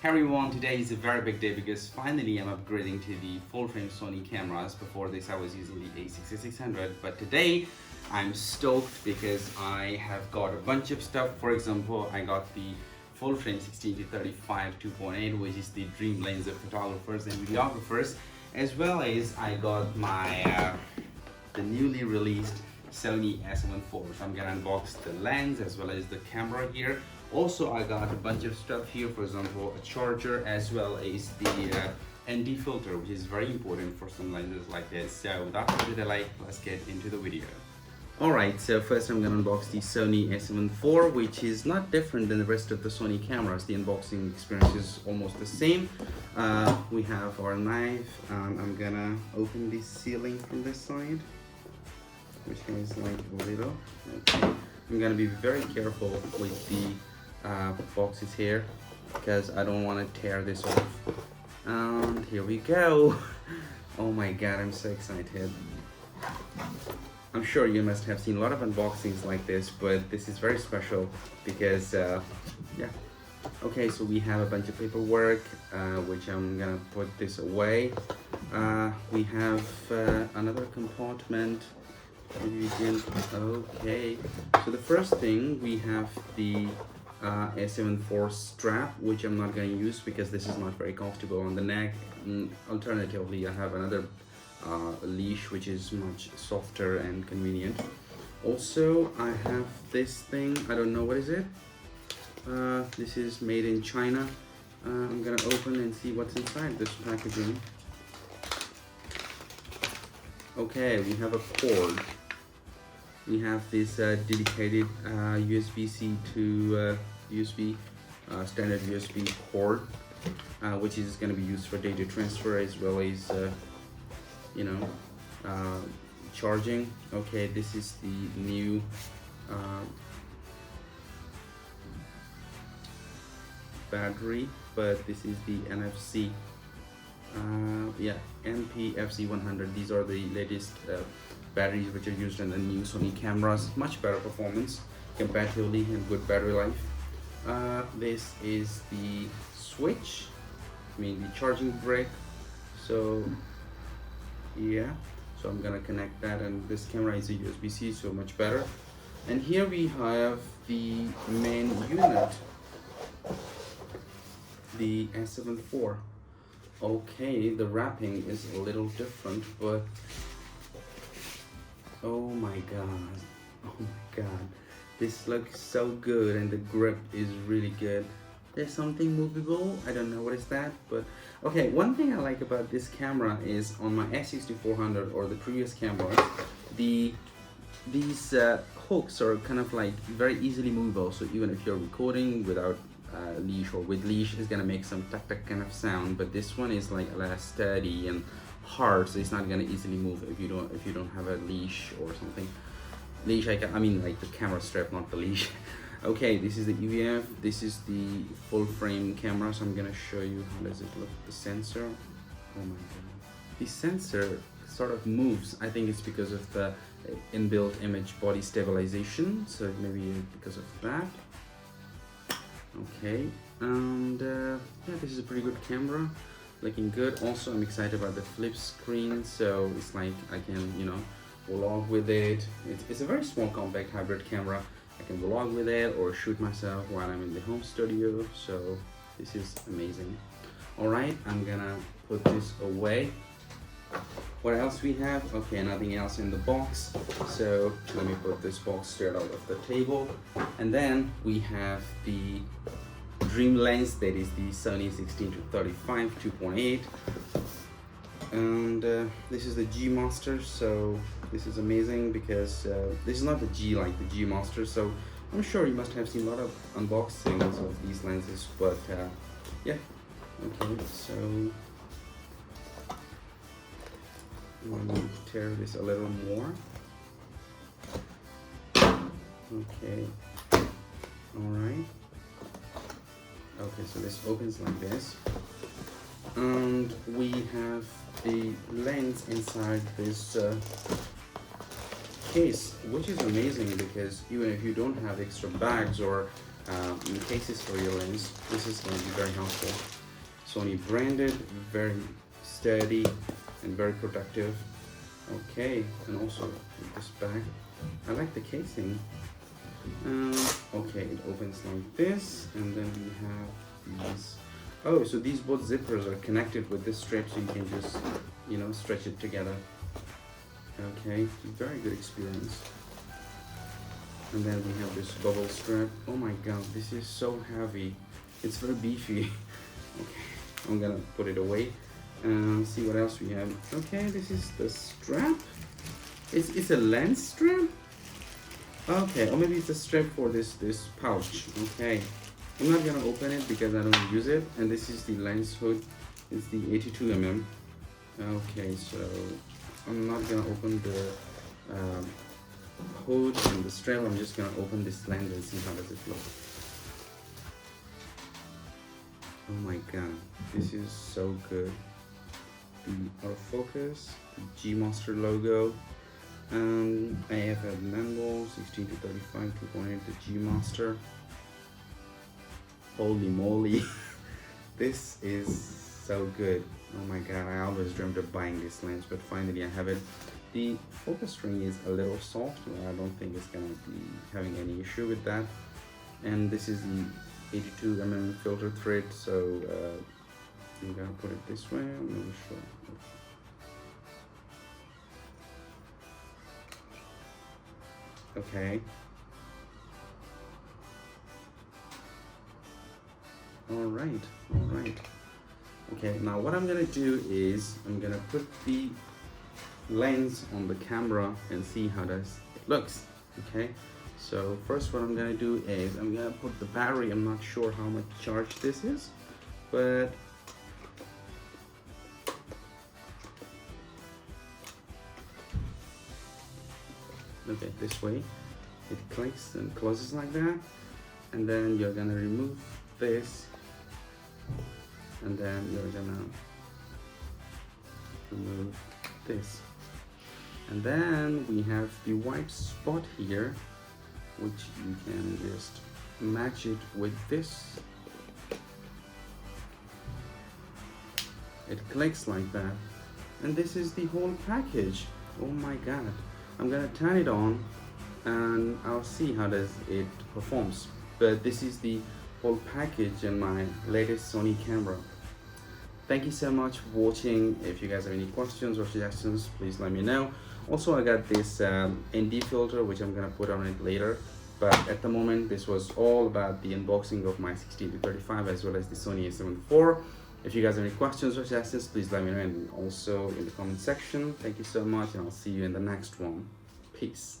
Hey everyone, today is a very big day because finally I'm upgrading to the full frame Sony cameras. Before this I was using the a6600, but today I'm stoked because I have got a bunch of stuff. For example, I got the full frame 16 to 35 2.8, which is the dream lens of photographers and videographers, as well as I got my the newly released Sony a7IV. So I'm gonna unbox the lens as well as the camera here. Also, I got a bunch of stuff here, for example, a charger as well as the ND filter, which is very important for some lenses like this. So without further delay, let's get into the video. Alright, so first I'm gonna unbox the Sony a7IV, which is not different than the rest of the Sony cameras. The unboxing experience is almost the same. We have our knife. I'm gonna open the sealing from this side, which is like a little. Okay. I'm gonna be very careful with the boxes here because I don't want to tear this off. And here we go. Oh my god, I'm so excited. I'm sure you must have seen a lot of unboxings like this, but this is very special because yeah. Okay, so we have a bunch of paperwork, which I'm gonna put this away. We have another compartment. Maybe we can, okay. So the first thing, we have the a7IV strap, which I'm not going to use because this is not very comfortable on the neck. Alternatively, I have another leash which is much softer and convenient. Also, I have this thing, I don't know what is it. This is made in China. I'm gonna open and see what's inside this packaging. Okay, we have a cord. We have this dedicated USB-C to USB standard USB cord, which is going to be used for data transfer as well as you know, charging. Okay, this is the new battery, but this is the NFC. Yeah, NPFC100. These are the latest batteries which are used in the new Sony cameras. Much better performance, compatibility, and good battery life. This is the switch, the charging brick. So yeah, so I'm gonna connect that, and this camera is a USB-C, so much better. And here we have the main unit, the a7IV. Okay, the wrapping is a little different, but oh my god, this looks so good, and the grip is really good. There's something movable, I don't know what is that, but okay. One thing I like about this camera is on my S6400 or the previous cameras, these hooks are kind of like very easily movable, so even if you're recording without leash or with leash, is gonna make some tuck tuck kind of sound, but this one is like steady and hard, so it's not gonna easily move if you don't have a leash or something. Leash, I mean like the camera strap, not the leash. Okay, this is the EVF. This is the full frame camera, so I'm gonna show you how does it look. The sensor, oh my god, the sensor sort of moves. I think it's because of the inbuilt image body stabilization, so maybe because of that. Okay, and yeah, this is a pretty good camera, looking good. Also, I'm excited about the flip screen, so it's like I can, you know, vlog with it. It's a very small compact hybrid camera. I can vlog with it or shoot myself while I'm in the home studio, so this is amazing. Alright, I'm gonna put this away. What else we have? Okay, nothing else in the box, so let me put this box straight out of the table. And then we have the dream lens, that is the Sony 16 to 35 2.8, and this is the G Master. So this is amazing because this is not the G like the G Master, so I'm sure you must have seen a lot of unboxings of these lenses, but yeah. Okay, so let me tear this a little more. Okay, all right. Okay, so this opens like this, and we have the lens inside this case, which is amazing because even if you don't have extra bags or cases for your lens. This is going to be very helpful. Sony branded, very sturdy and very protective. Okay, and also this bag, I like the casing. Okay, it opens like this, and then we have these. Oh, so these both zippers are connected with this strap, so you can just, you know, stretch it together. Okay, very good experience. And then we have this bubble strap. Oh my god, this is so heavy. It's very beefy. Okay, I'm gonna put it away and see what else we have. Okay, this is the strap. It's a lens strap. Okay, or maybe it's a strap for this pouch. Okay, I'm not gonna open it because I don't use it. And this is the lens hood. It's the 82mm. Okay, so I'm not gonna open the hood and the strap. I'm just gonna open this lens and see how does it look. Oh my god, this is so good. The autofocus, the G Master logo, AF manual 16 to 35 2.8, the G Master. Holy moly, this is so good. Oh my god, I always dreamt of buying this lens, but finally I have it. The focus ring is a little soft, I don't think it's gonna be having any issue with that. And this is the 82mm filter thread, so I'm gonna put it this way. I'm not sure. Okay. All right. Okay, now what I'm gonna do is I'm gonna put the lens on the camera and see how does it looks. Okay, so first what I'm gonna do is I'm gonna put the battery. I'm not sure how much charge this is, but okay, this way it clicks and closes like that, and then you're gonna remove this, and then you're gonna remove this, and then we have the white spot here, which you can just match it with this. It clicks like that, and this is the whole package. Oh my god, I'm gonna turn it on and I'll see how does it performs. But this is the whole package in my latest Sony camera. Thank you so much for watching. If you guys have any questions or suggestions, please let me know. Also, I got this ND filter, which I'm gonna put on it later. But at the moment, this was all about the unboxing of my 16 to 35 as well as the Sony a7IV. If you guys have any questions or suggestions, please let me know, and also in the comment section. Thank you so much, and I'll see you in the next one. Peace.